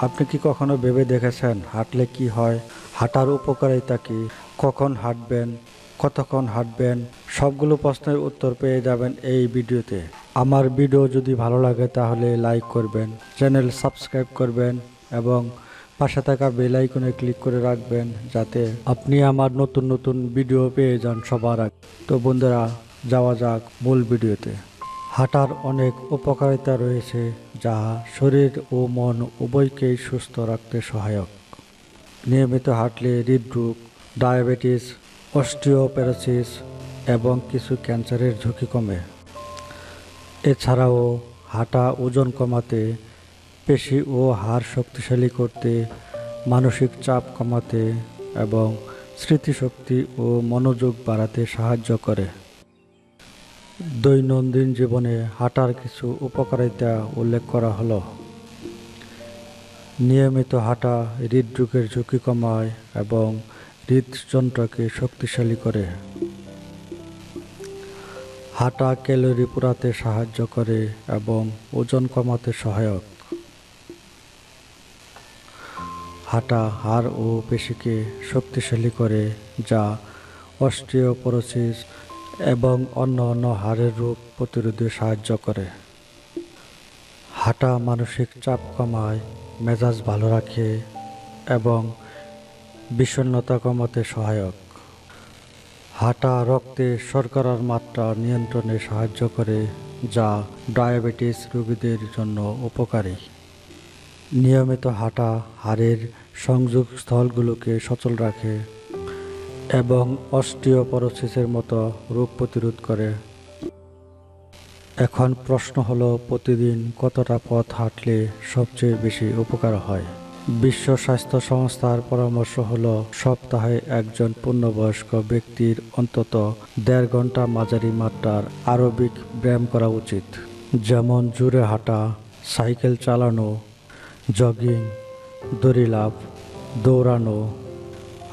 আপনি কি কখনো ভেবে দেখেছেন হাঁটলে কি হয়, হাঁটার উপকারিতা কি, কখন হাঁটবেন, কতক্ষণ হাঁটবেন? সবগুলো প্রশ্নের উত্তর পেয়ে যাবেন এই ভিডিওতে। আমার ভিডিও যদি ভালো লাগে তাহলে লাইক করবেন, চ্যানেল সাবস্ক্রাইব করবেন এবং পাশে থাকা বেল আইকনে ক্লিক করে রাখবেন যাতে আপনি আমার নতুন নতুন ভিডিও পেয়ে যান সবার আগে। তো বন্ধুরা, যাওয়া যাক মূল ভিডিওতে। হাঁটার অনেক উপকারিতা রয়েছে যা শরীর ও মন উভয়কেই সুস্থ রাখতে সহায়ক। নিয়মিত হাঁটলে হৃদরোগ, ডায়াবেটিস, অস্টিওপোরোসিস এবং কিছু ক্যান্সারের ঝুঁকি কমে। এছাড়াও হাঁটা ওজন কমাতে, পেশি ও হাড় শক্তিশালী করতে, মানসিক চাপ কমাতে এবং স্মৃতিশক্তি ও মনোযোগ বাড়াতে সাহায্য করে। দৈনন্দিন জীবনে হাঁটার কিছু উপকারিতা উল্লেখ করা হলো। নিয়মিত হাঁটা হৃদরোগের ঝুঁকি কমায় এবং হৃদযন্ত্রকে শক্তিশালী করে। হাঁটা ক্যালোরি পোড়াতে সাহায্য করে এবং ওজন কমাতে সহায়ক। হাঁটা হাড় ও পেশিকে শক্তিশালী করে যা অস্টিওপোরোসিস এবং অন্যান্য হাড়ের রোগ প্রতিরোধে সাহায্য করে। হাঁটা মানসিক চাপ কমায়, মেজাজ ভালো রাখে এবং বিষণ্ণতা কমাতে সহায়ক। হাঁটা রক্তে শর্করার মাত্রা নিয়ন্ত্রণে সাহায্য করে যা ডায়াবেটিস রোগীদের জন্য উপকারী। নিয়মিত হাঁটা হাড়ের সংযোগস্থলগুলোকে সচল রাখে এবং অস্টিওপোরোসিসের মতো রোগ প্রতিরোধ করে। এখন প্রশ্ন হলো, প্রতিদিন কতটা পথ হাঁটলে সবচেয়ে বেশি উপকার হয়? বিশ্ব স্বাস্থ্য সংস্থার পরামর্শ হলো সপ্তাহে একজন পূর্ণবয়স্ক ব্যক্তির অন্তত 1.5 ঘন্টা মাঝারি মাত্রার আরোবিক ব্যায়াম করা উচিত, যেমন জোরে হাঁটা, সাইকেল চালানো, জগিং, দড়ি লাফ, দৌড়ানো,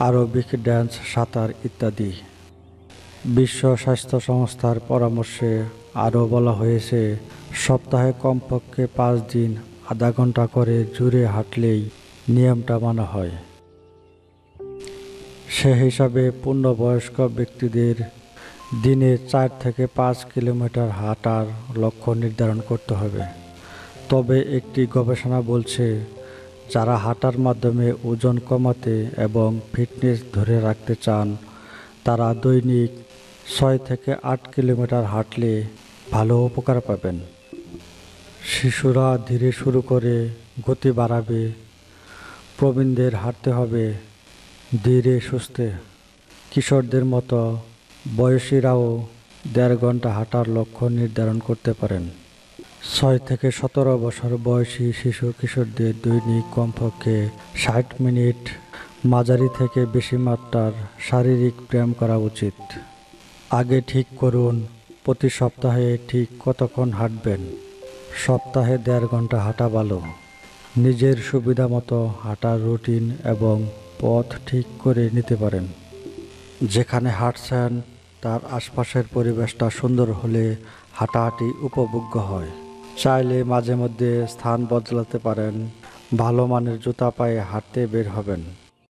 আরোবিক ডান্স, সাঁতার ইত্যাদি। বিশ্ব স্বাস্থ্য সংস্থার পরামর্শে আরও বলা হয়েছে সপ্তাহে কমপক্ষে 5 দিন আধা ঘন্টা করে জোরে হাঁটলেই নিয়মটা মানা হয়। সে হিসাবে পূর্ণবয়স্ক ব্যক্তিদের দিনে 4 থেকে 5 কিলোমিটার হাঁটার লক্ষ্য নির্ধারণ করতে হবে। তবে একটি গবেষণা বলছে যারা হাঁটার মাধ্যমে ওজন কমাতে এবং ফিটনেস ধরে রাখতে চান তারা দৈনিক 6 থেকে 8 কিলোমিটার হাঁটলে ভালো উপকার পাবেন। শিশুরা ধীরে শুরু করে গতি বাড়াবে, প্রবীণদের হাঁটতে হবে ধীরে সুস্থে। কিশোরদের মতো বয়সীরাও 1.5 ঘন্টা হাঁটার লক্ষ্য নির্ধারণ করতে পারেন। 6 থেকে 17 বছর বয়সী শিশু কিশোরদের দৈনিক কমপক্ষে 60 মিনিট মাঝারি থেকে বেশি মাত্রার শারীরিক ব্যায়াম করা উচিত। আগে ঠিক করুন প্রতি সপ্তাহে ঠিক কতক্ষণ হাঁটবেন। সপ্তাহে 1.5 ঘন্টা হাঁটা ভালো। নিজের সুবিধা মতো হাঁটার রুটিন এবং পথ ঠিক করে নিতে পারেন। যেখানে হাঁটছেন তার আশপাশের পরিবেশটা সুন্দর হলে হাঁটাহাঁটি উপভোগ্য হয়। চাইলে মাঝে মধ্যে স্থান বদলাতে পারেন। ভালো মানের জুতা পায়ে হাঁটতে বের হবেন।